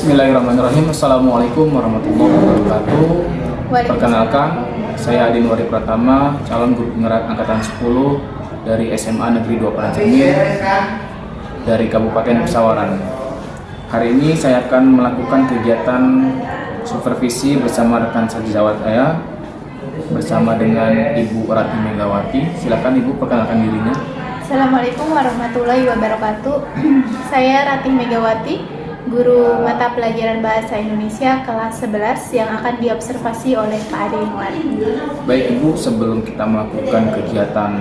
Bismillahirrahmanirrahim. Assalamualaikum warahmatullahi wabarakatuh. Perkenalkan, saya Adin Wari Pratama, calon guru penggerak angkatan 10 dari SMA Negeri 2 Parancermin dari Kabupaten Pesawaran. Hari ini saya akan melakukan kegiatan supervisi bersama rekan sejawat saya bersama dengan Ibu Ratih Megawati. Silakan Ibu perkenalkan dirinya. Assalamualaikum warahmatullahi wabarakatuh. Saya Ratih Megawati, guru mata pelajaran Bahasa Indonesia kelas 11 yang akan diobservasi oleh Pak Ade Inwar. Baik Ibu, sebelum kita melakukan kegiatan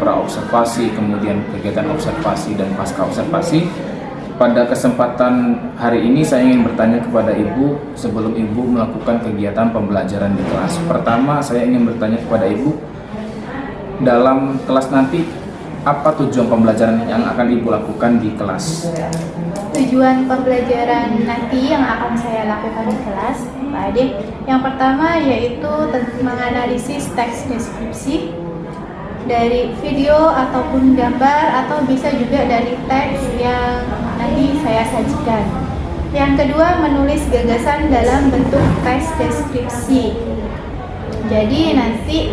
pra-observasi, kemudian kegiatan observasi dan pasca observasi, pada kesempatan hari ini saya ingin bertanya kepada Ibu sebelum Ibu melakukan kegiatan pembelajaran di kelas. Pertama, saya ingin bertanya kepada Ibu, dalam kelas nanti apa tujuan pembelajaran yang akan Ibu lakukan di kelas? Tujuan pembelajaran nanti yang akan saya lakukan di kelas, Pak Ade, yang pertama yaitu menganalisis teks deskripsi dari video ataupun gambar, atau bisa juga dari teks yang nanti saya sajikan. Yang kedua, menulis gagasan dalam bentuk teks deskripsi. Jadi nanti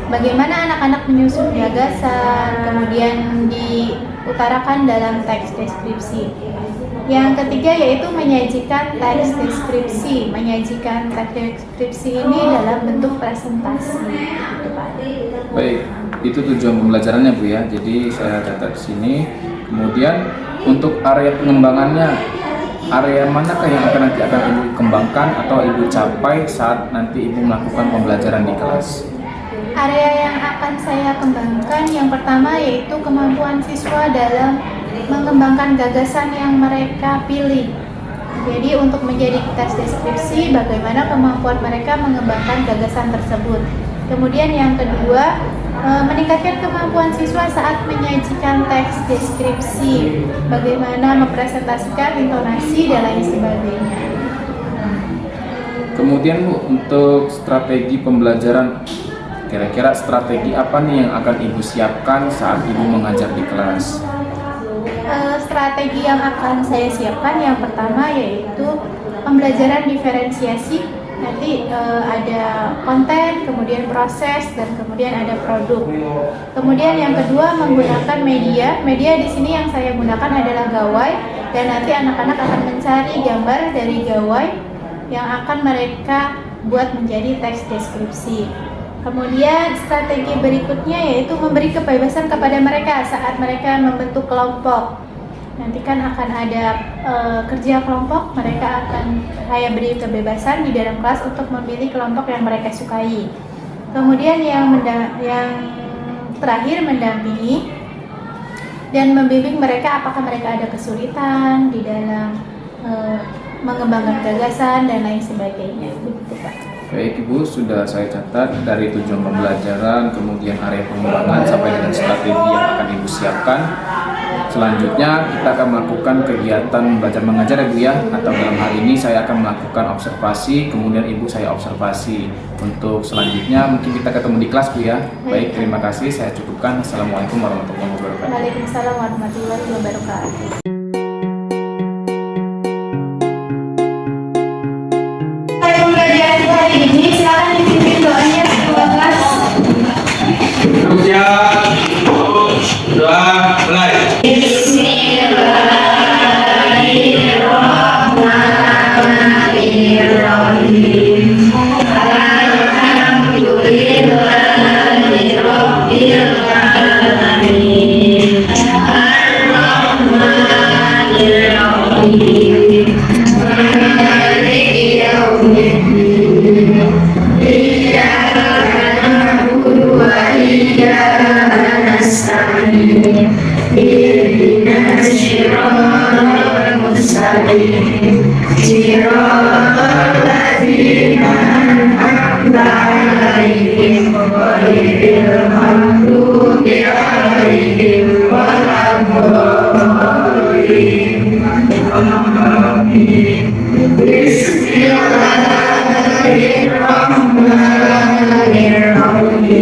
bagaimana anak-anak menyusun gagasan, kemudian diutarakan dalam teks deskripsi. Yang ketiga yaitu menyajikan teks deskripsi. Menyajikan teks deskripsi ini dalam bentuk presentasi. Baik, itu tujuan pembelajarannya Bu ya. Jadi saya catat di sini. Kemudian untuk area pengembangannya, area manakah yang nanti akan Ibu kembangkan atau Ibu capai saat nanti Ibu melakukan pembelajaran di kelas? Area yang akan saya kembangkan yang pertama yaitu kemampuan siswa dalam mengembangkan gagasan yang mereka pilih. Jadi untuk menjadi teks deskripsi, bagaimana kemampuan mereka mengembangkan gagasan tersebut. Kemudian yang kedua, meningkatkan kemampuan siswa saat menyajikan teks deskripsi, bagaimana mempresentasikan intonasi dan lain sebagainya. Kemudian Bu, untuk strategi pembelajaran, kira-kira strategi apa nih yang akan Ibu siapkan saat Ibu mengajar di kelas? Strategi yang akan saya siapkan yang pertama yaitu pembelajaran diferensiasi. Nanti ada konten, kemudian proses, dan kemudian ada produk. Kemudian yang kedua menggunakan media. Media di sini yang saya gunakan adalah gawai, dan nanti anak-anak akan mencari gambar dari gawai yang akan mereka buat menjadi teks deskripsi. Kemudian strategi berikutnya yaitu memberi kebebasan kepada mereka saat mereka membentuk kelompok. Nanti kan akan ada kerja kelompok, mereka akan saya beri kebebasan di dalam kelas untuk memilih kelompok yang mereka sukai. Kemudian yang terakhir mendampingi dan membimbing mereka apakah mereka ada kesulitan di dalam mengembangkan gagasan dan lain sebagainya. Begitu Pak. Baik Ibu, sudah saya catat dari tujuan pembelajaran, kemudian area pengembangan sampai dengan strategi yang akan Ibu siapkan. Selanjutnya kita akan melakukan kegiatan belajar mengajar ya Bu ya, atau dalam hari ini saya akan melakukan observasi, kemudian Ibu saya observasi. Untuk selanjutnya mungkin kita ketemu di kelas Bu ya. Baik, terima kasih, saya cukupkan. Assalamualaikum warahmatullahi wabarakatuh. Waalaikumsalam warahmatullahi wabarakatuh. Ini silakan dipimpin doanya ketua kelas. Siap, doa mulai. Bismillahirrahmanirrahim. Alhamdulillahirabbil alamin. Ar-Rahmanir-Rahim. Maliki yaumiddin. Iyyaka na'budu wa iyyaka nasta'in. Ihdinas siratal mustaqim. Siratal ladzina an'amta 'alaihim ghairil maghdubi 'alaihim waladdallin. Amin. Bismillahirrahmanirrahim. Alhamdulillahi rabbil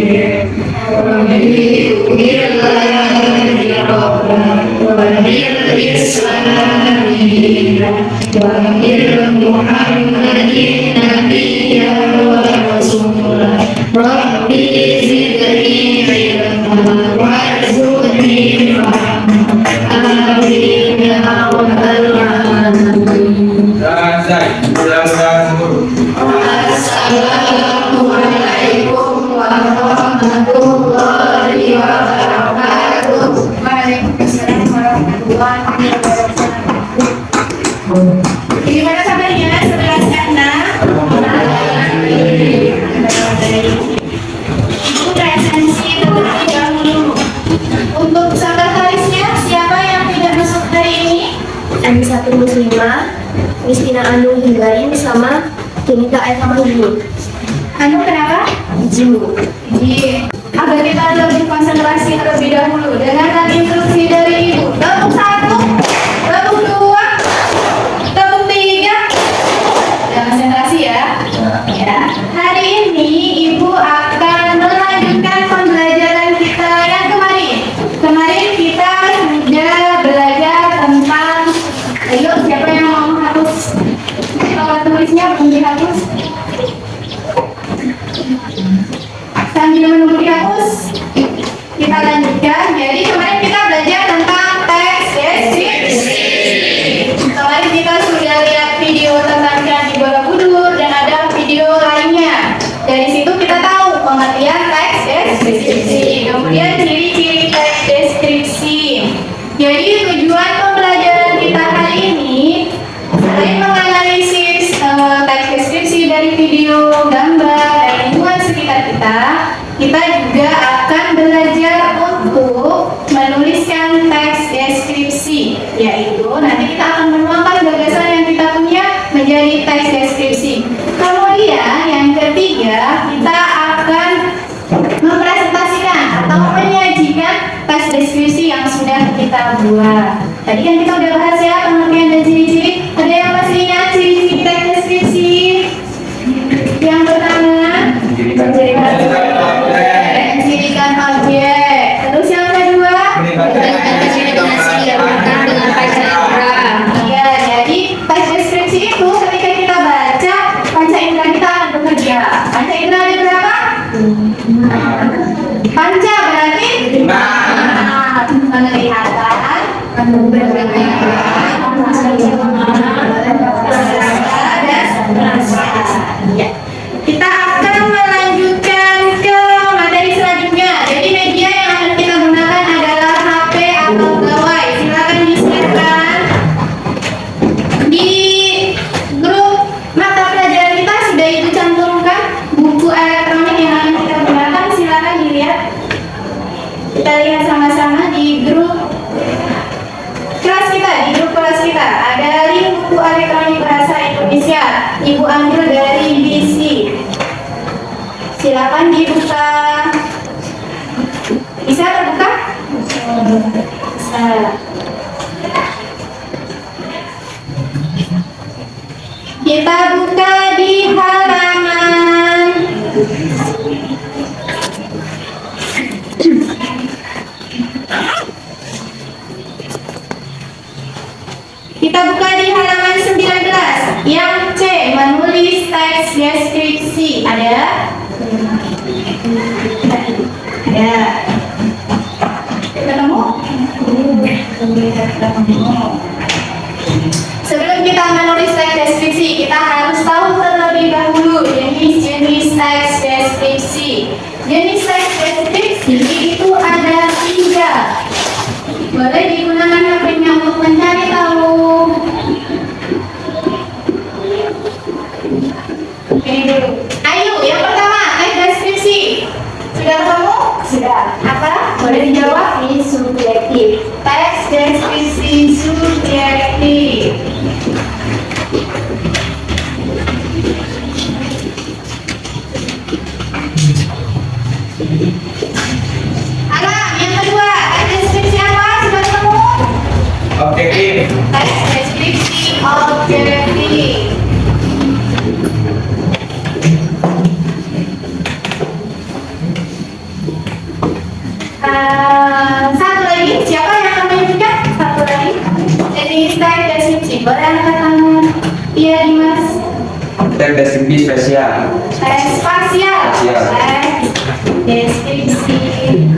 alamin. وبمحمد نبيا ورسولا رب زدني علما وارزقني فهما آمين يا رب العالمين. Assalamualaikum warahmatullahi wabarakatuh. Waalaikumsalam warahmatullahi wabarakatuh. Gimana kabarnya 11 anak? Ibu presensi terlebih dahulu. Untuk sekretarisnya siapa yang tidak masuk hari ini? M1 Muslimah, Kristina Anu Hinggarin sama Jenita Eva Mahyu. Anu kenapa? Ju. Iya. Agar kita lebih konsentrasi terlebih dahulu, dengarkan instruksi dari ibu. Tepuk 1, tepuk 2, tepuk 3. Ya, konsentrasi ya. Ya. Hari ini ibu akan melanjutkan pembelajaran kita yang kemarin. Kemarin kita sudah belajar tentang, ayo siapa yang mau menghapus tulisnya belum dihapus? Sambil menunggu dihapus, kita lanjutkan. Jadi kemarin kita belajar tentang teks deskripsi. Kemarin kita sudah lihat video tentang Candi Borobudur dan ada video lainnya. Dari situ kita tahu pengertian teks deskripsi, kemudian ciri-ciri teks deskripsi. Jadi tujuan pembelajaran kita hari ini selain menganalisis teks deskripsi dari video, gambar, dan lingkungan sekitar kita juga akan belajar untuk menuliskan teks deskripsi, yaitu nanti kita akan menuangkan gagasan yang kita punya menjadi teks deskripsi. Kemudian yang ketiga, kita akan mempresentasikan atau menyajikan teks deskripsi yang sudah kita buat. Tadi kan kita udah bahas ya pengertian dan ciri-ciri. Ada yang masih ingat ciri-ciri teks deskripsi? Yang pertama, mencirikan objek. Terus yang kedua, iya, jadi teks deskripsi itu ketika kita baca, panca indera kita akan bekerja. Panca indera ada berapa? Panca berarti? Penglihatan, ya. Kita akan melanjutkan ke materi selanjutnya. Jadi media yang akan kita gunakan adalah HP atau gawai. Silakan disiapkan. Di grup mata pelajaran kita sudah ibu cantumkan buku elektronik yang akan kita gunakan. Silakan dilihat. Kita lihat sama-sama di grup kelas kita. Di grup kelas kita ada link buku elektronik bahasa Indonesia. Ibu ambil dari BC. Silakan dibuka. Bisa terbuka? Bisa. Kita buka di halaman Kita buka di halaman 19 yang C, menulis teks deskripsi. Ada? Ada. Ketemu? Sebelum kita menulis teks deskripsi, kita harus tahu terlebih dahulu jenis-jenis teks deskripsi. Jenis teks deskripsi itu ada 3. Boleh digunakan HP-nya untuk mencari tahu. Ini dulu. Ayo, yang pertama, teks deskripsi. Sudah ketemu? Sudah. Apa? Boleh dijawab? Ini subjektif. Teks deskripsi subjektif. Yang kedua, teks deskripsi apa? Sudah ketemu? Objektif. Teks deskripsi objektif. Satu lagi, siapa yang akan menyebutkan? Satu lagi. Jenis teks deskripsi deskripsi. Boleh angkat tangan. Iya, Dimas. Tes deskripsi spesial. Tes spasial. Spasial. Tes deskripsi.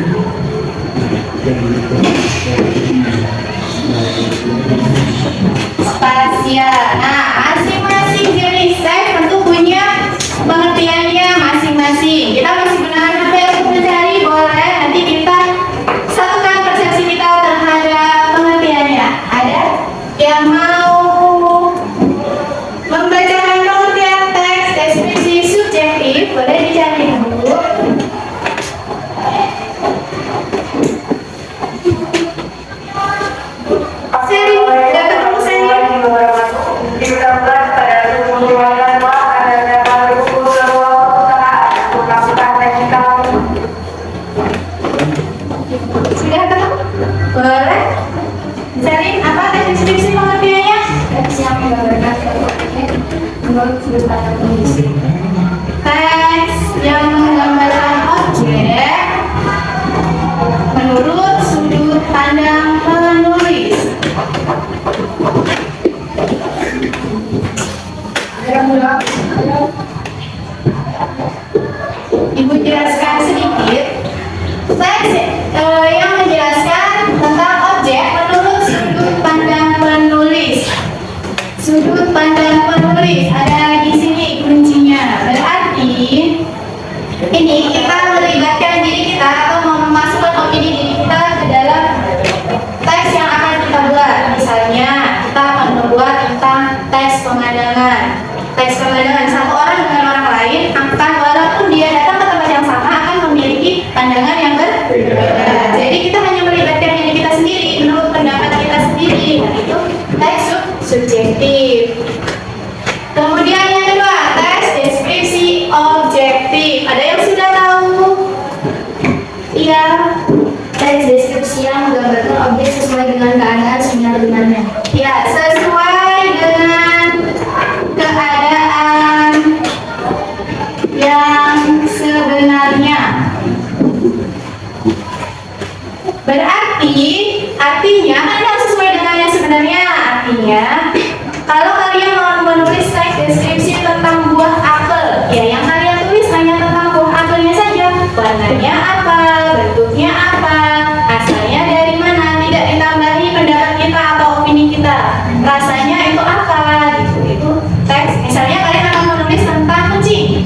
Spasial. Nah, masing-masing jenis teks tentu punya pengertiannya masing-masing. Kita masih gunakan HP untuk mencari, boleh. Nanti kita satukan persepsi kita terhadap pengertiannya. Ada yang mau membacakan pengertian teks deskripsi subjektif? Boleh dicari dulu. Seri, dapat dulu seri. Sudah ketemu? Boleh. Cari apa deskripsi pengertiannya? Teks yang menggambarkan menurut sudut pandang penulis. Teks yang menggambarkan objek menurut sudut pandang penulis. Ibu jelaskan sedikit. Teks yang menjelaskan tentang objek menurut sudut pandang penulis. Sudut pandang penulis ada di sini kuncinya. Berarti ini kita melibatkan diri kita atau memasukkan opini diri kita ke dalam teks yang akan kita buat. Misalnya kita akan membuat tentang teks pemandangan. Teks pemandangan satu orang dengan orang lain akan, walaupun dia datang ke tempat yang sama, akan memiliki pandangan yang berbeda. Jadi kita hanya melibatkan diri kita sendiri menurut pendapat kita sendiri. Dan itu teks subjektif. Kemudian yang kedua, teks deskripsi objektif. Ada yang sudah tahu? Iya. Teks deskripsi yang menggambarkan objek sesuai dengan keadaan sebenarnya. Ya, sesuai dengan keadaan yang sebenarnya. Berarti, artinya kan harus sesuai dengan yang sebenarnya. Artinya, kalau kalian mau menulis teks deskripsi tentang buah apel, ya yang kalian tulis hanya tentang buah apelnya saja. Warnanya apa, bentuknya apa, asalnya dari mana, tidak ditambahi pendapat kita atau opini kita. Rasanya itu apa, gitu. Itu teks. Misalnya kalian akan menulis tentang kucing.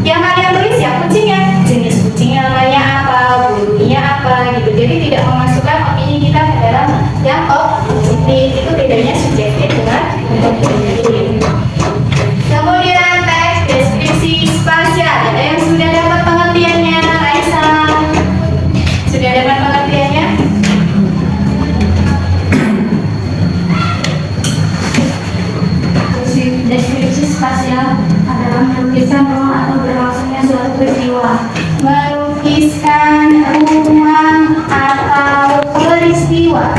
Yang kalian tulis ya kucingnya, jenis kucingnya namanya apa, bulunya apa, gitu. Jadi tidak memasukkan opini kita ke dalam yang objektif. Itu bedanya subjektif dengan objektif. Kemudian teks deskripsi spasial. Ada yang sudah dapat pengertiannya, Raisa? Sudah dapat pengertiannya? Deskripsi spasial adalah melukiskan ruang atau berlangsungnya suatu peristiwa. Melukiskan ruang atau peristiwa.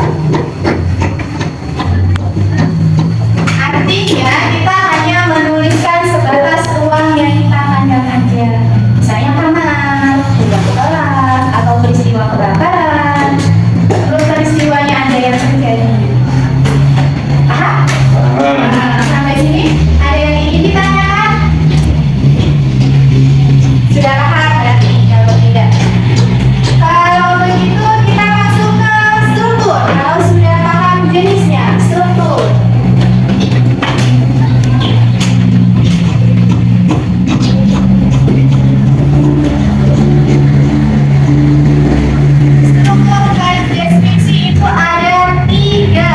Artinya kita hanya menuliskan sebatas ruang yang kita pandang aja. Misalnya kamar, kebakaran, atau peristiwa kebakaran. Terus peristiwanya ada yang terjadi. Paham? Sampai sini ada yang ingin ditanyakan? Sudah paham berarti? Kalau tidak, kalau begitu kita masuk ke struktur. Kalau sudah paham jenisnya, struktur. Struktur teks deskripsi itu ada tiga.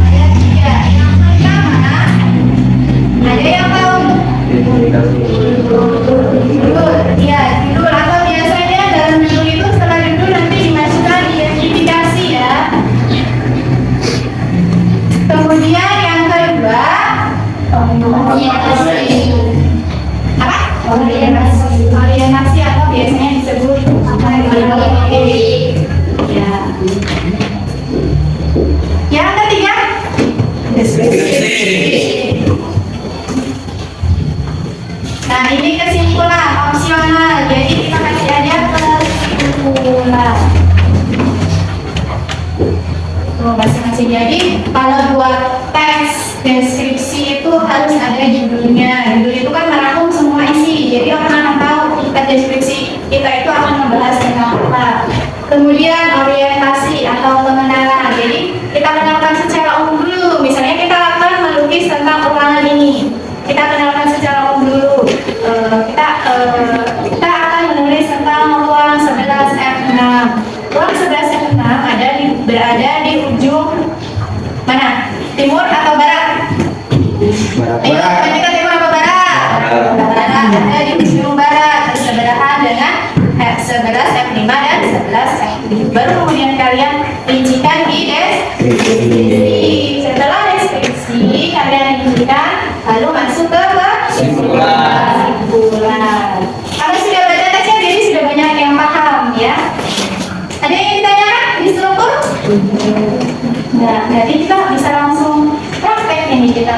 Ada tiga. Yang pertama, ada yang tahu? Judul, ya judul, atau biasanya dalam judul itu setelah judul nanti dimasukkan identifikasi ya. Kemudian yang kedua, apa? Orientasi atau biasanya disebut ya. Yang ketiga, deskripsi. Nah ini kesimpulan opsional, jadi kita kasih aja kesimpulan. Tuh masing-masing. Jadi kalau buat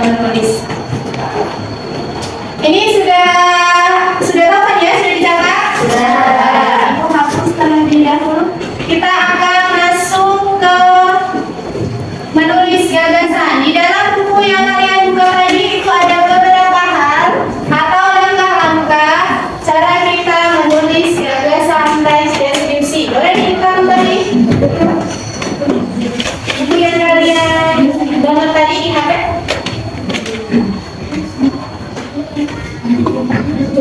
menulis. Ini sudah tahu kan ya? Sudah dicatat? Sudah. Ibu hapus terlebih dahulu. Kita akan masuk ke menulis gagasan. Di dalam buku yang kalian buka tadi itu ada beberapa hal atau langkah-langkah cara kita menulis gagasan teks deskripsi. Boleh kita kembali? Buku yang kalian download tadi di HP.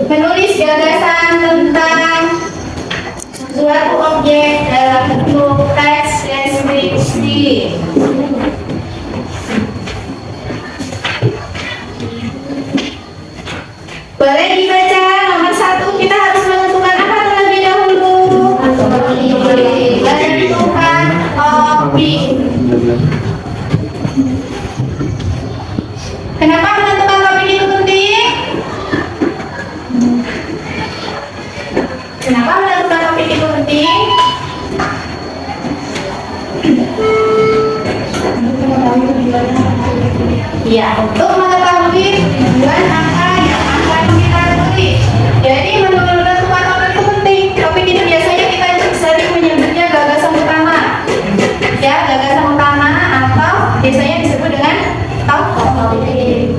Menulis gagasan tentang suatu objek dalam bentuk teks deskripsi. Boleh dibaca nomor 1, kita harus menentukan apa terlebih dahulu? Menentukan topik. Kenapa menentukan topik itu penting? Kenapa menentukan topik itu penting? Ya, untuk mengetahui tujuan apa yang akan kita tulis. Jadi menentukan topik itu penting. Topik itu biasanya kita sering menyebutnya gagasan utama. Ya, gagasan utama atau biasanya disebut dengan topik.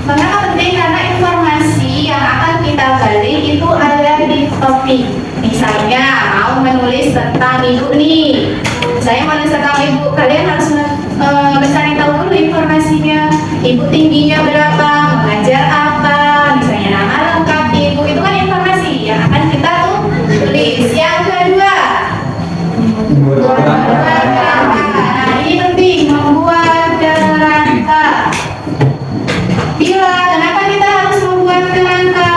Mengapa penting? Karena informasi yang akan kita gali itu ada di topik. Misalnya mau menulis tentang ibu nih. Saya menulis tentang ibu, kalian harus mencari tahu dulu informasinya. Ibu tingginya berapa, mengajar apa, misalnya nama lengkap ibu, itu kan informasi yang akan kita tulis. Yang kedua, membuat kerangka. Nah, ini penting, membuat kerangka. Bila, kenapa kita harus membuat kerangka?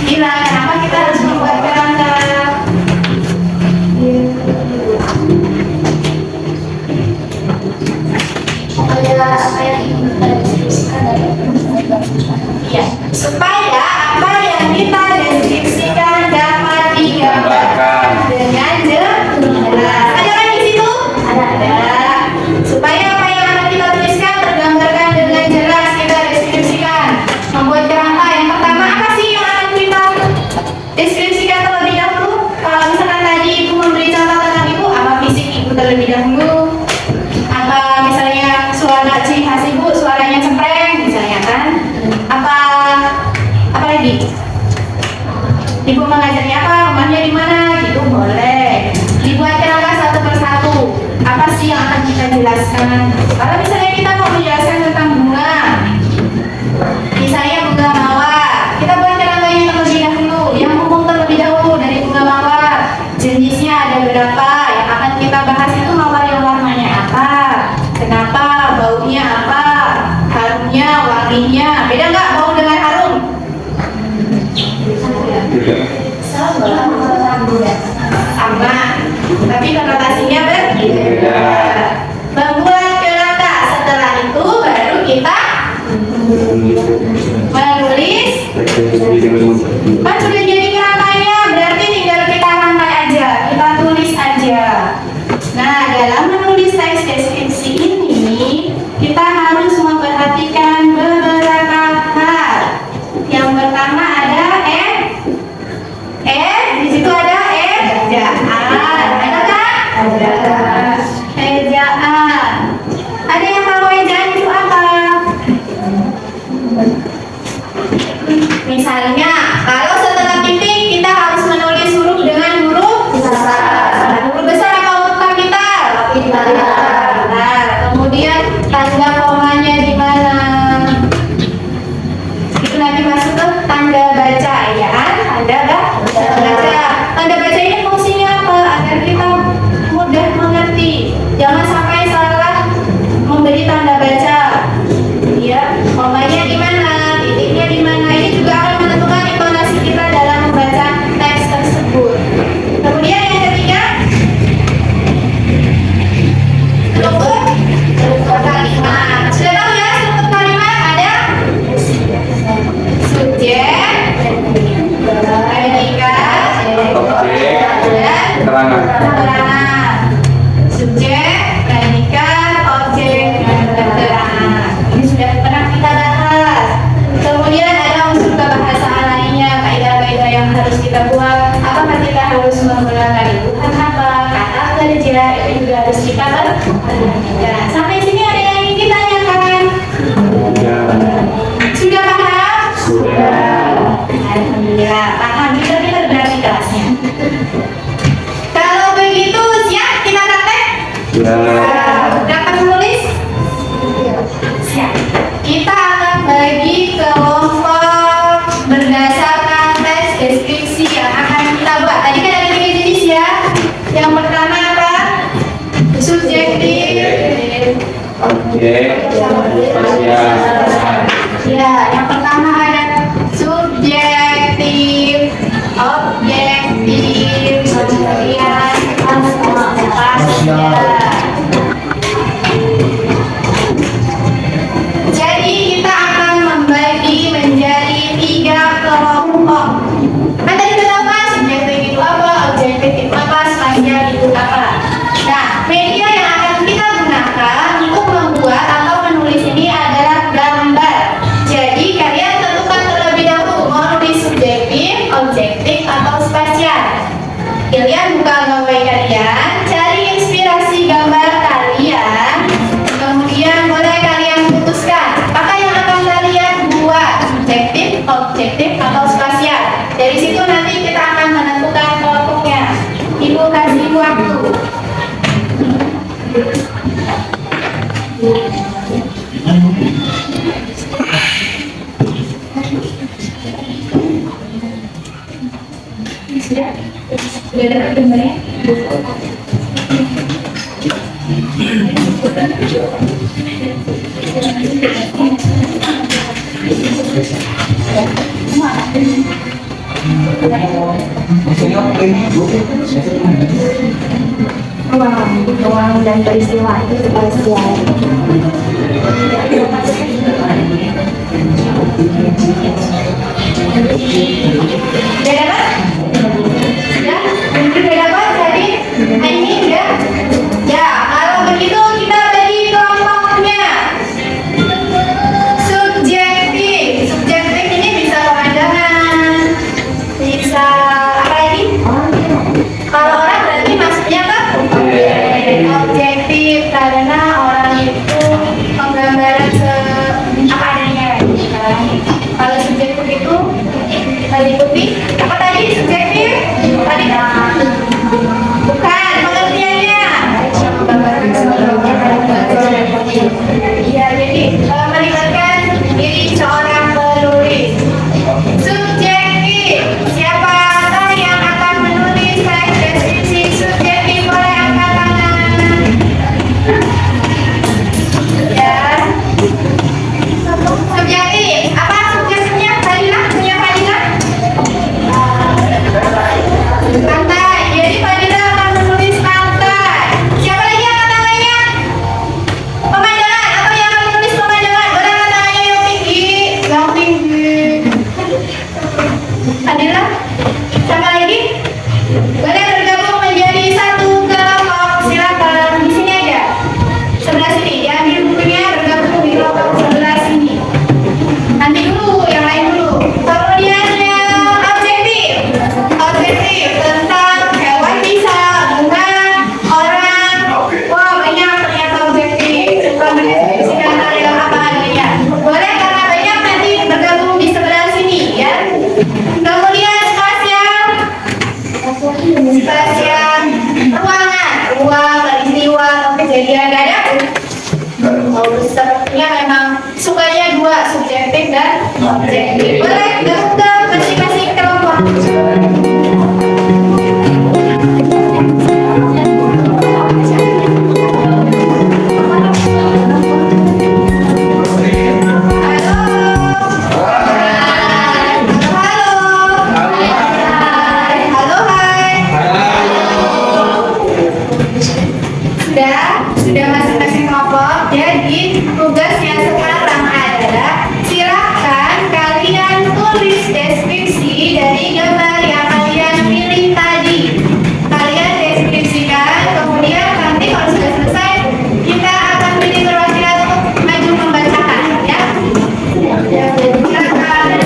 Bila, kenapa kita harus membuat kerangka? Ya, supaya apa yang kita deskripsikan dapat digambarkan dengan jelas. Ada kan di situ? Ada. Supaya apa yang akan kita tuliskan tergambarkan dengan jelas, kita deskripsikan. Membuat kerangka yang pertama, apa sih yang akan kita deskripsikan terlebih dahulu? Kalau misalkan tadi ibu memberi contoh tentang ibu, apa fisik ibu terlebih dahulu? Apa misalnya suara ciri khas ibu, suaranya cempreng misalnya kan? Apa lagi? Ibu mengajarnya apa? Rumahnya di mana? Gitu boleh. Dibuat kerangka satu persatu. Apa sih yang akan kita jelaskan? Kalau misalnya kita mau menjelaskan tentang bunga, misalnya bunga mawar, kita buat kerangkanya terlebih dahulu. Yang umum terlebih dahulu dari bunga mawar. Jenisnya ada berapa? Yang akan kita bahas itu mawar yang warnanya apa? Kenapa? Baunya apa? Harumnya, wanginya. Beda nggak bau dengan harum? Sama. Tapi konotasinya berbeda. Membuat kerangka. Setelah itu baru kita menulis. Kan sudah jadi kerangkanya, berarti tinggal kita rangkai aja, kita tulis aja. Nah, dalam menulis teks deskripsi ini kita harus memperhatikan beberapa hal. Yang pertama ada di situ ada ejaan. Ada kan? Ada. Ejaan. Ada yang tahu ejaan itu apa? Misalnya, kalau setelah titik kita harus menulis huruf dengan huruf besar. Huruf besar apa huruf kapital? Kapital. Nah, kemudian tanda komanya di mana? Itu nanti masuk ke tanda baca, ya kan? Tanda baca. Tanda baca ini fungsinya apa? Agar kita mudah mengerti. Jangan sampai salah memberi tanda baca. Ya, komanya di mana? Titiknya di mana? Ini juga akan menentukan intonasi kita dalam membaca teks tersebut. Kemudian yang ketiga, kita ya, sampai sini ada yang ingin ditanyakan? Sudah paham? Sudah. Alhamdulillah paham. Kita berani kelasnya. Kalau begitu siap kita praktek? Ya. Dapat menulis? Siap. Kita akan bagi kelompok berdasarkan tes deskripsi yang akan kita buat. Tadi kan ada 3 jenis ya. Yang pertama apa? Subjektif. Objek. Spasial. Ya, yang pertama ada subjektif, objektif, kemudian spasial. Jadi kita akan membagi menjadi 3 kelompok. Kan tadi kita tahu kan subjektif itu apa, objektif itu apa, spasial itu apa. Nah, media yang akan kita gunakan untuk membuat atau menulis ini adalah gambar. Jadi kalian tentukan terlebih dahulu mau nulis subjektif, objektif atau spasial. Kalian buka gambar kalian, cari inspirasi gambar kalian, kemudian boleh kalian putuskan apakah yang akan kalian buat, subjektif, objektif atau spasial. Dari situ nanti kita akan menentukan kelompoknya. Ibu kasih waktu. Sudah dapat gambarnya? Ruang dan peristiwa itu spasial. Sudah dapat? Ya? Sudah dapat? Jadi ini ya? Ya, kalau begitu kita bagi kelompoknya. Subjektif. Subjektif ini bisa pemandangan, bisa apa lagi? Kalau orang berarti maksudnya apa? Objektif, karena orang itu penggambaran apa adanya. Kalau subjektif itu meliputi apa tadi? Subjektif tadi bukan pengertiannya. Iya, jadi melibatkan diri seorang penulis. Subjektif, siapakah yang akan menulis teks deskripsi subjektif? Boleh angkat tangan. Ya. Subjektif, apa subjektifnya? Fadilah, punya Fadilah? Pantai, jadi Fadilah akan menulis pantai. Siapa lagi yang angkat tangannya? Pemandangan, atau yang akan menulis pemandangan? Boleh angkat tangannya yang tinggi, yang tinggi. Fadilah, siapa lagi? Boleh bergabung menjadi satu kelompok, silakan di sini aja. Sebelah sini, diambil bukunya, bergabung di kelompok sebelah sini. Nanti dulu, yang lain dulu. Kemudian yang objektif. Objektif tentang hewan bisa, bunga, orang. Wah, banyak ternyata objektif. Mendeskripsikan hal yang apa adanya. Boleh karena banyak nanti bergabung di sebelah sini ya. Kemudian spasial. Spasial ruangan, ruang, peristiwa, kejadian dadak. Sepertinya memang sukanya 2, subjektif dan objektif. Boleh gabung ke masing-masing kelompok. Halo. Halo. Hai. Sudah masing-masing kelompok. Jadi tugasnya sekarang adalah silakan kalian tulis deskripsi dari gambar yang kalian pilih tadi. Kalian deskripsikan, kemudian nanti kalau sudah selesai kita akan pilih perwakilan untuk maju membacakan ya. Silakan.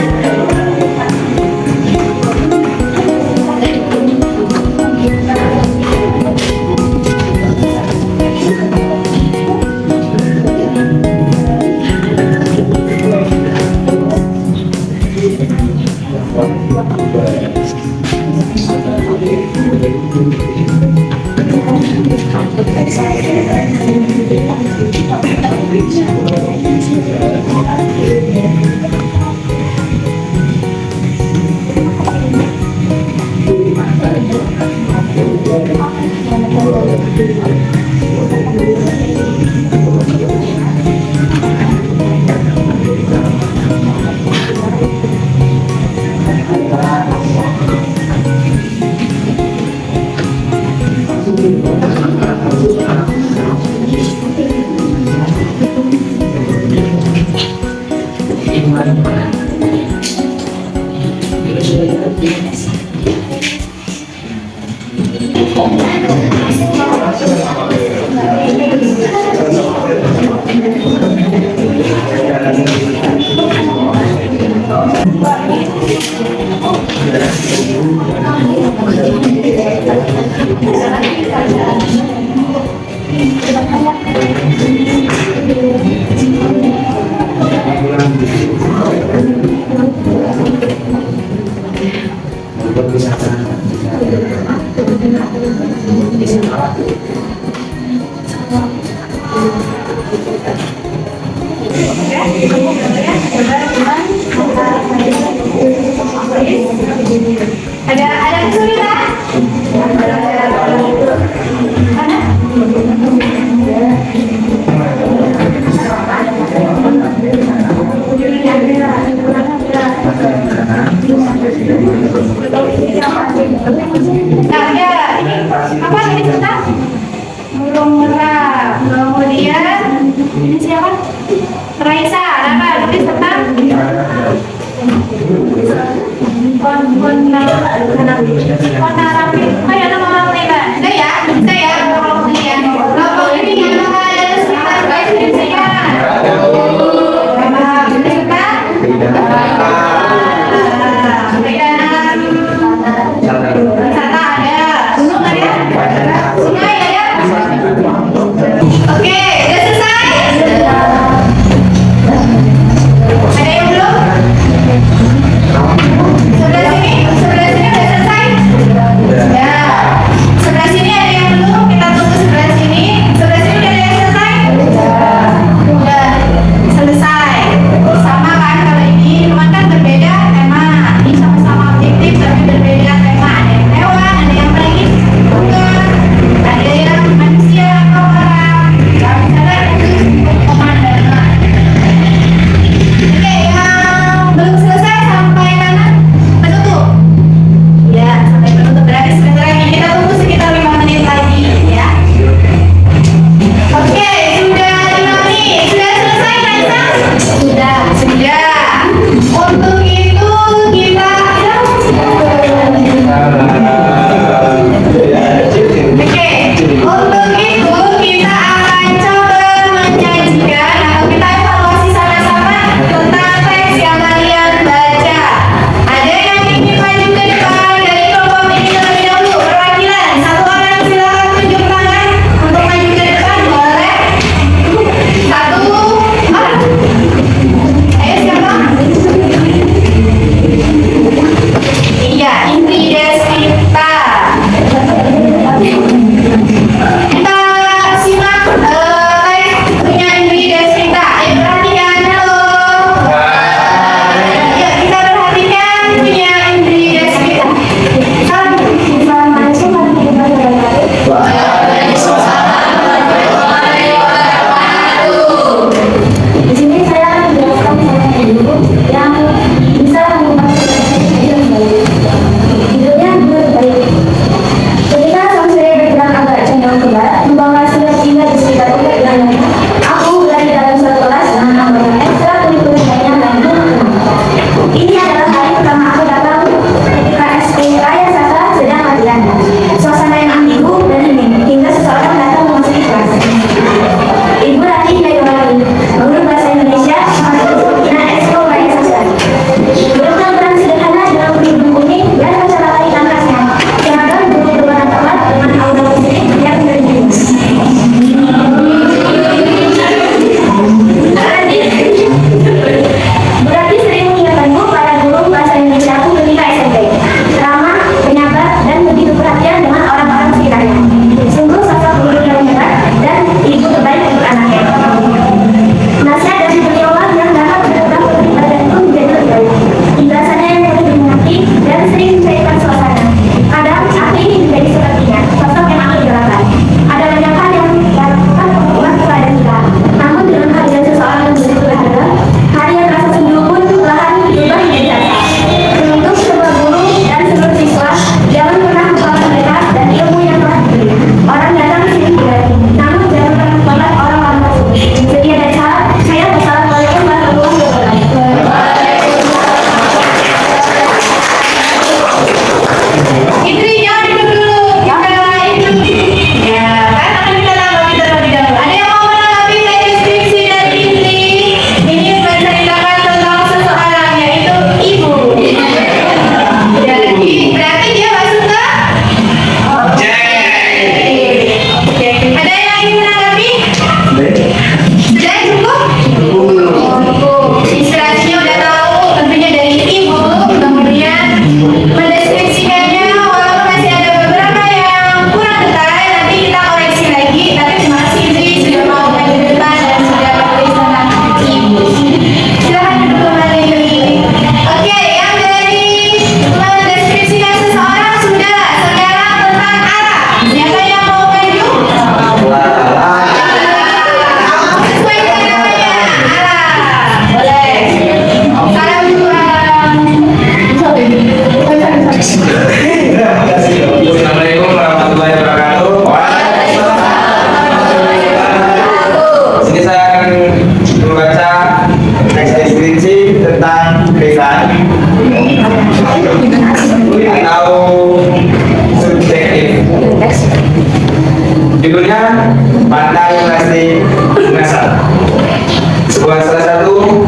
Ada kesulitan? Nah, ya, ini apa tadi tentang burung merah. Kemudian ini siapa? Raisa. Apa tulis tentang konarapi. Ayo nama orang lain, Mbak. Bisa ya? Bisa ya? Kalau ini ya. Kelompok ini yang ada sekitar baik Indonesia. Wisata ada. Gunung ada? Sungai ada? Oke, udah selesai? Ada yang belum? Sebelah sini udah selesai? Ya. Judulnya Pantai Pasti Ngasal. Sebuah salah satu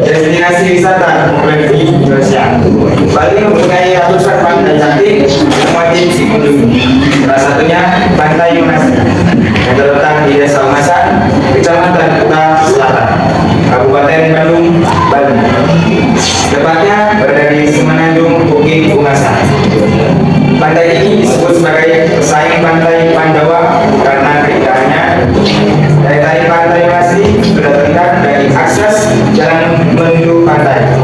destinasi wisata populer di Indonesia. Bali mempunyai ratusan pantai cantik yang wajib dikunjungi. Salah satunya Pantai Ngasal yang terletak di Desa Ungasan, Kecamatan Kuta Selatan, Kabupaten Bandung, Bali. Tepatnya berada di Semenanjung Bukit Ungasan. Pantai ini disebut sebagai pesaing pantai Pandawa karena keindahannya. Daya tarik pantai masih sudah terlihat dari akses jalan menuju pantai.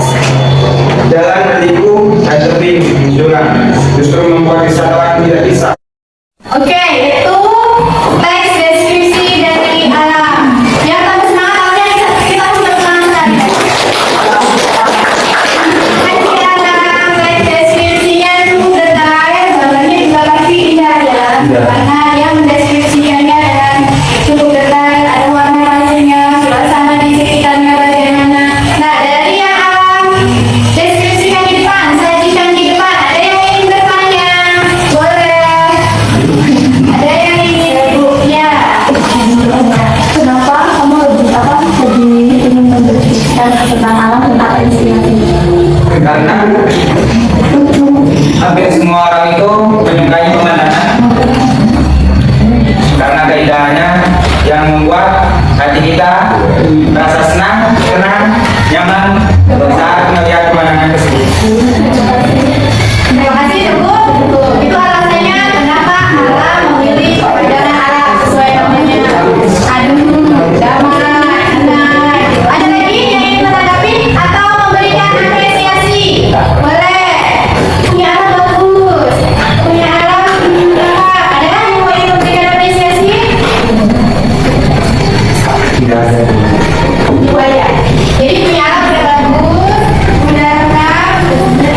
Jalan berliku dan tebing jurang justru membuat wisatawan tidak bisa. Oke, itu teks deskripsi dari alam. Yang tambah semangat awalnya kita sudah semangat. Alam teks deskripsinya sudah detail, gambarnya juga pasti indah ya. Karena dia mendeskripsikannya dengan cukup detail, ada warna pasirnya, suasana di sekitarnya bagaimana. Nah, dari yang alam deskripsikan di depan, sajikan di depan. Ada yang ingin bertanya? Boleh. Ada yang ingin ya? Kenapa kamu lebih ingin mendeskripsikan tentang alam tentang deskripsi? Karena hampir semua orang itu menyukai pemandangan karena keindahannya yang membuat hati kita merasa senang, tenang, nyaman saat melihat pemandangan tersebut. Terima kasih Ibu. Itu alasannya kenapa alam memilih pemandangan alam sesuai namanya. Adem, damai, tenang. Ada lagi yang ingin menanggapi atau memberikan apresiasi? Boleh. Punya alam bagus. Punya alam lengkap. Ada yang mau ingin memberikan apresiasi? Tidak ada. Dua ya. Jadi punya alam udah bagus, udah lengkap, udah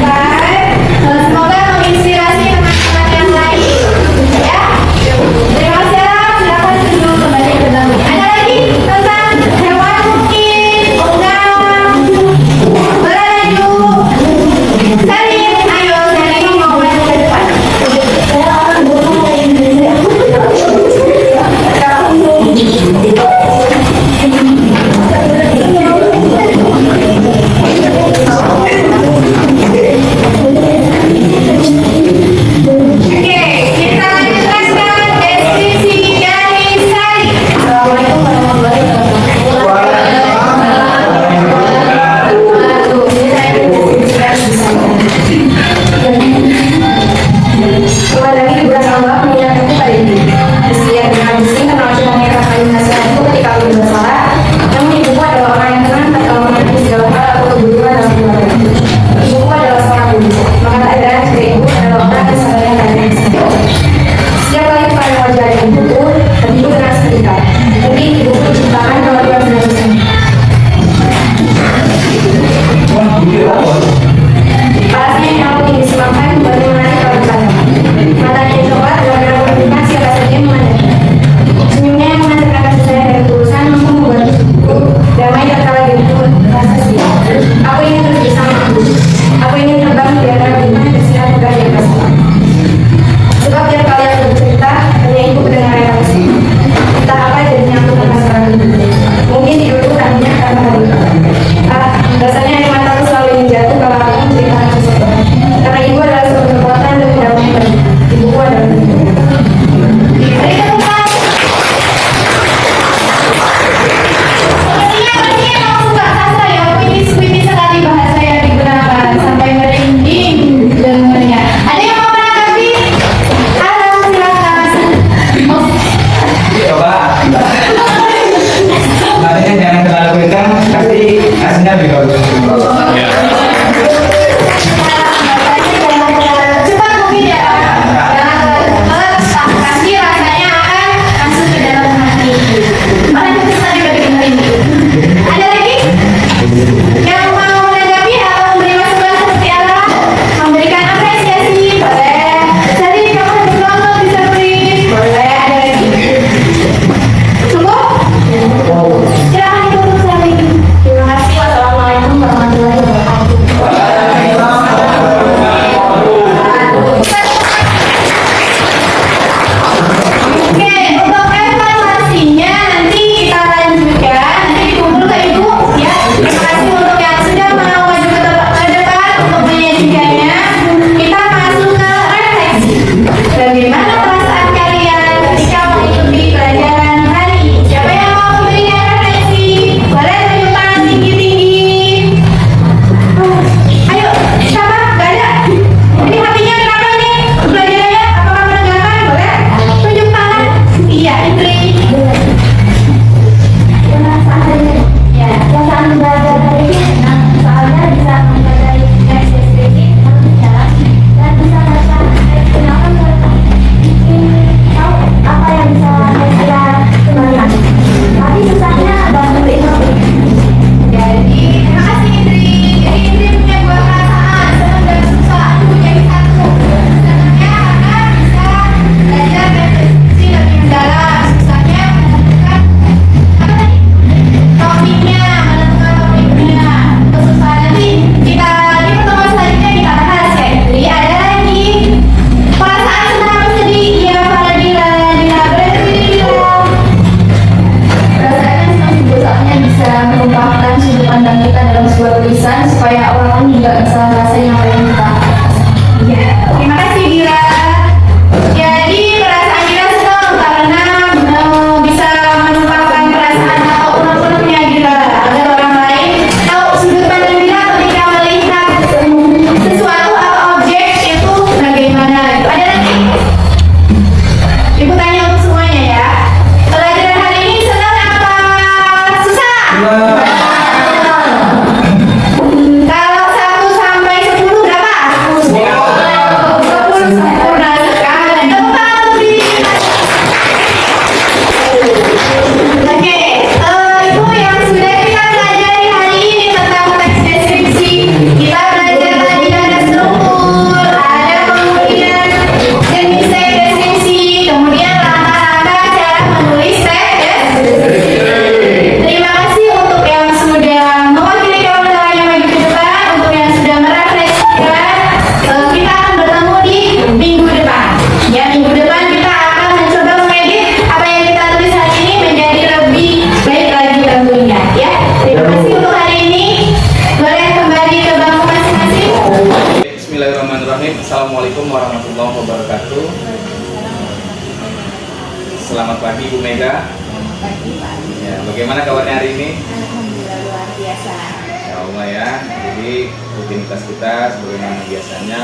Selamat pagi Bu Mega. Selamat pagi Pak. Ya, bagaimana kabarnya hari ini? Alhamdulillah luar biasa. Ya Allah ya. Jadi rutinitas kita sebagaimana biasanya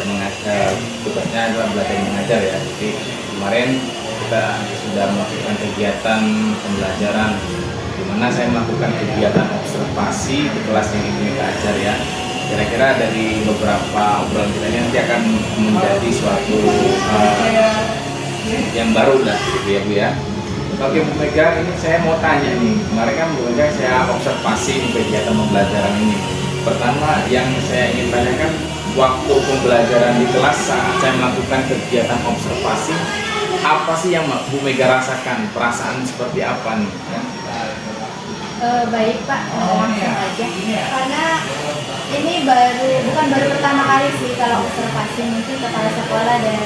mengajar tugasnya adalah belajar mengajar ya. Jadi kemarin kita sudah melakukan kegiatan pembelajaran di mana saya melakukan kegiatan observasi di kelas yang ini kita ajar ya. Kira-kira dari beberapa obrolan kita ini nanti akan menjadi suatu yang baru lah gitu ya Bu ya. Oke Bu Mega, ini saya mau tanya nih, kemarin kan Bu Mega saya observasi di kegiatan pembelajaran ini. Pertama yang saya ingin tanyakan, waktu pembelajaran di kelas saat saya melakukan kegiatan observasi, apa sih yang Bu Mega rasakan? Perasaan seperti apa nih? Baik Pak, langsung aja. Karena ini bukan baru pertama kali sih kalau observasi, mungkin kepala sekolah dan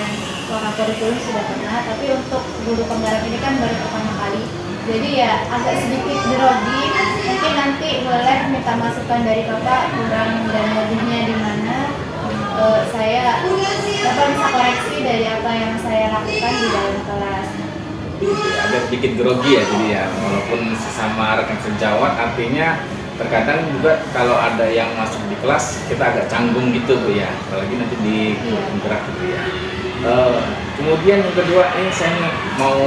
warna kurikulum sudah pernah, tapi untuk guru penggarap ini kan baru pertama kali. Jadi ya agak sedikit grogi. Mungkin nanti boleh minta masukan dari Bapak kurang dan lebihnya di mana. Saya Bapak bisa koreksi dari apa yang saya lakukan di dalam kelas. Agak sedikit grogi ya jadi ya, walaupun sesama rekan sejawat, artinya terkadang juga kalau ada yang masuk di kelas kita agak canggung gitu Bu ya, apalagi nanti di penggerak gitu ya. Kemudian yang kedua ini saya mau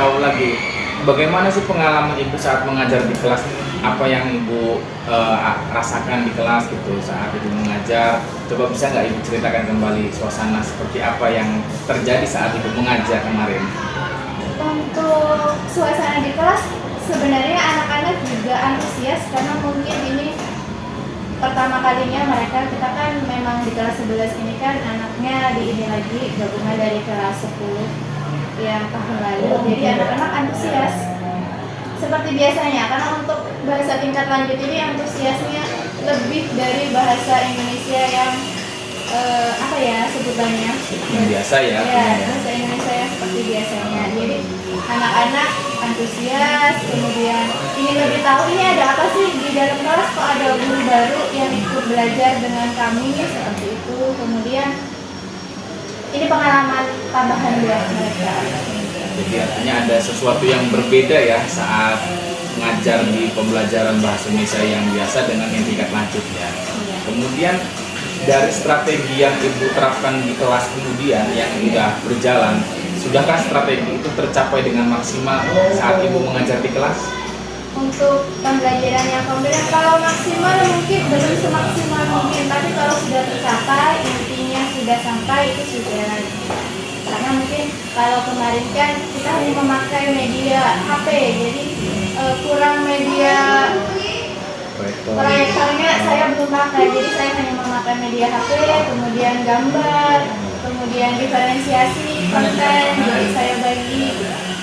tahu lagi, bagaimana sih pengalaman Ibu saat mengajar di kelas? Apa yang Ibu rasakan di kelas gitu saat Ibu mengajar? Coba bisa nggak Ibu ceritakan kembali suasana seperti apa yang terjadi saat Ibu mengajar kemarin? Untuk suasana di kelas sebenarnya anak-anak juga antusias karena mungkin ini pertama kalinya mereka, kita kan memang di kelas 11 ini kan anaknya di ini lagi gabungan dari kelas 10 yang tahun lalu, jadi anak-anak antusias seperti biasanya karena untuk bahasa tingkat lanjut ini antusiasnya lebih dari bahasa Indonesia yang apa ya sebutannya Yang biasa ya? Ya, bahasa Indonesia yang seperti biasanya. Jadi anak-anak antusias, kemudian ingin lebih tahu ini ada apa sih di dalam kelas, kok ada guru baru yang ikut belajar dengan kami seperti itu. Kemudian ini pengalaman tambahan buat mereka. Jadi artinya ada sesuatu yang berbeda ya saat mengajar di pembelajaran bahasa Indonesia yang biasa dengan yang tingkat lanjut ya. Kemudian dari strategi yang Ibu terapkan di kelas kemudian yang sudah berjalan, sudahkah strategi itu tercapai dengan maksimal saat Ibu mengajar di kelas? Untuk pembelajaran yang kemudian kalau maksimal mungkin belum semaksimal mungkin, tapi kalau sudah tercapai, intinya sudah sampai, itu sudah. Karena mungkin kalau kemarin kan kita hanya memakai media HP, jadi kurang media proyektornya saya belum pakai, jadi saya hanya memakai media HP, kemudian gambar, kemudian diferensiasi konten, jadi saya bagi.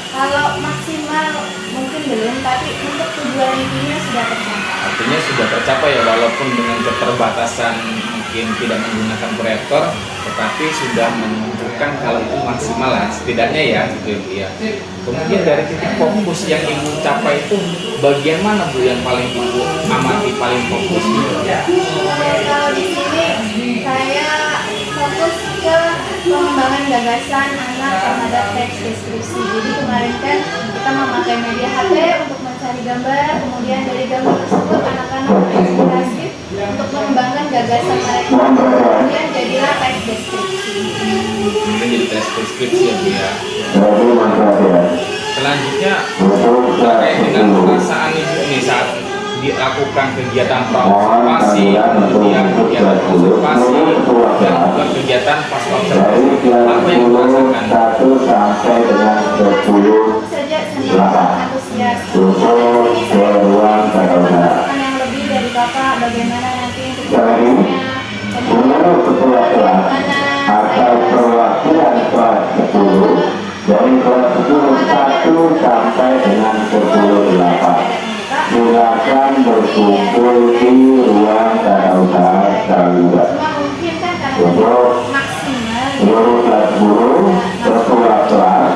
Kalau maksimal mungkin belum, tapi untuk tujuan intinya sudah tercapai. Artinya sudah tercapai ya, walaupun dengan keterbatasan mungkin tidak menggunakan proyektor, tetapi sudah menunjukkan kalau itu maksimal lah, setidaknya ya gitu ya. Kemudian dari titik fokus yang Ibu capai itu bagian mana Bu yang paling Ibu amati paling fokus gitu? Kalau di sini saya fokus ke pengembangan gagasan anak terhadap teks deskripsi. Jadi kemarin kan kita memakai media HP untuk mencari gambar, kemudian dari gambar tersebut anak-anak terinspirasi untuk mengembangkan gagasan mereka, kemudian jadilah teks deskripsi. Kemudian jadi teks deskripsi ya Bu ya. Selanjutnya terkait dengan perasaan Ibu nih saat dilakukan kegiatan praobservasi, kemudian kegiatan observasi, dan juga kegiatan pas observasi, apa yang Ibu rasakan? Saja senang antusias. Ini saya dapat masukan yang lebih dari Bapak, bagaimana nanti untuk prosesnya, kemudian bagaimana dari kelas 10 sampai dengan 10-8 silakan berkumpul di ruang tata usaha Saluda. mungkin kan karena Untuk maksimal seluruh kelas guru, ketua kelas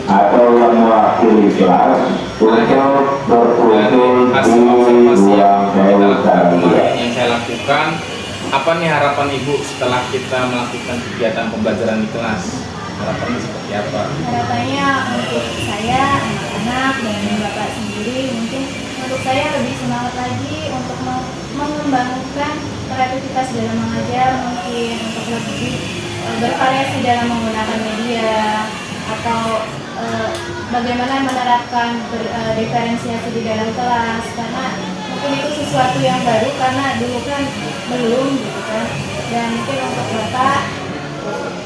atau yang mewakili kelas untuk berkumpul Hasil di observasi ruang yang tata usaha. yang saya lakukan, apa nih harapan Ibu setelah kita melakukan kegiatan pembelajaran di kelas? Harapannya seperti apa? harapannya untuk saya, anak-anak, dan Bapak sendiri, mungkin untuk saya lebih semangat lagi untuk mengembangkan kreativitas dalam mengajar, mungkin untuk lebih bervariasi dalam menggunakan media, atau bagaimana menerapkan diferensiasi di dalam kelas, karena mungkin itu sesuatu yang baru karena dulu kan belum gitu kan. Dan mungkin untuk Bapak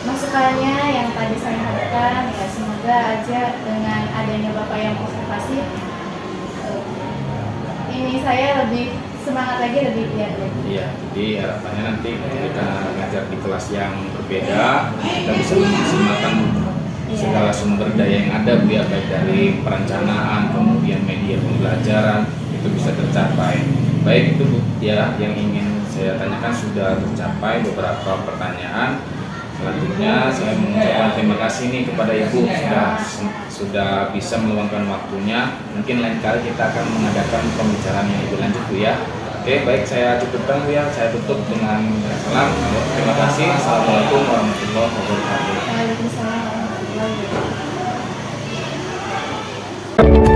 masukannya yang tadi saya harapkan ya semoga aja dengan adanya Bapak yang observasi ini saya lebih semangat lagi, lebih giat lagi. Iya, jadi harapannya nanti kita ngajar di kelas yang berbeda, kita bisa memaksimalkan segala sumber daya yang ada Bu ya, baik dari perencanaan, kemudian media pembelajaran itu bisa tercapai. Baik itu Bu ya, yang ingin saya tanyakan sudah tercapai beberapa pertanyaan. Selanjutnya saya mengucapkan terima kasih nih kepada Ibu sudah bisa meluangkan waktunya. Mungkin lain kali kita akan mengadakan pembicaraan yang lebih lanjut Bu ya. Oke, baik, saya cukupkan Bu ya. Saya tutup dengan salam. Terima kasih. Assalamualaikum warahmatullahi wabarakatuh. Waalaikumsalam warahmatullahi wabarakatuh.